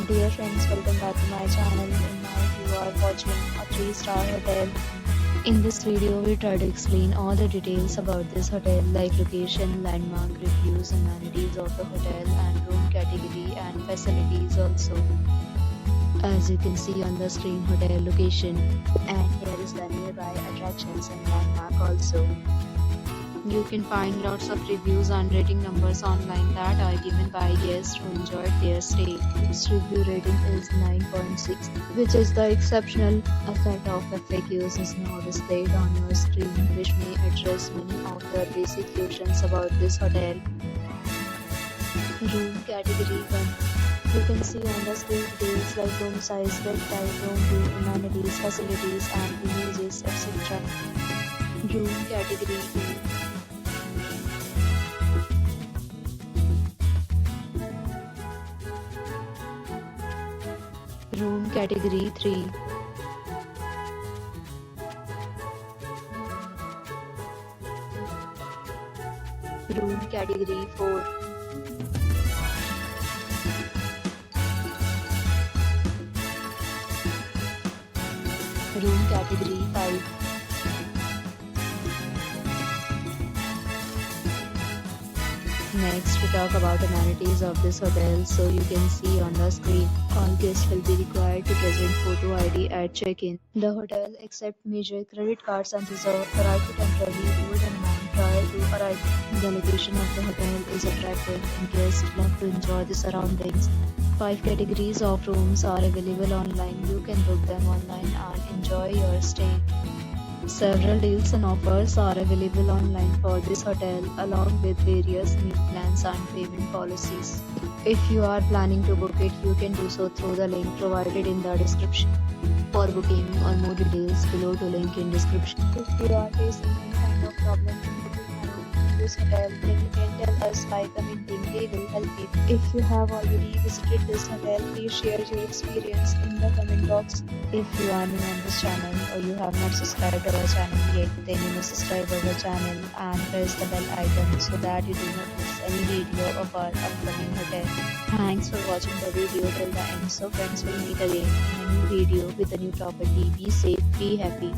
Dear friends, welcome back to my channel, and now you are watching a 3-star hotel. In this video, we try to explain all the details about this hotel like location, landmark, reviews, amenities of the hotel and room category and facilities also. As you can see on the screen, hotel location, and here is the nearby attractions and landmark also. You can find lots of reviews and rating numbers online that are given by guests who enjoyed their stay. Its review rating is 9.6, which is the exceptional. A set of FAQs is now displayed on your screen, which may address many of the basic questions about this hotel. Room category 1. You can see on the screen details like room size, bed type, room view, amenities, facilities, and images, etc. Room category 2. Room category 3. Room category 4. Room category 5. Next, we talk about amenities of this hotel. So you can see on the screen, all guests will be required to present photo ID at check-in. The hotel accepts major credit cards and reserves the right to temporarily hold an amount prior to arrival. The location of the hotel is attractive and guests love to enjoy the surroundings. 5 categories of rooms are available online. You can book them online and enjoy your stay. Several deals and offers are available online for this hotel, along with various meal plans and payment policies. If you are planning to book it, you can do so through the link provided in the description. For booking or more details, below the link in description. If you are facing any kind of problem in booking a room in this hotel, then you can tell us by commenting. We will help you. If you have already visited this hotel, please share your experience in the comment box. If you are new on this channel or you have not subscribed to our channel yet, then you must subscribe our channel and press the bell icon so that you do not miss any video of our upcoming hotel. Thanks for watching the video till the end. So friends, will meet again in a new video with a new property. Be safe, be happy.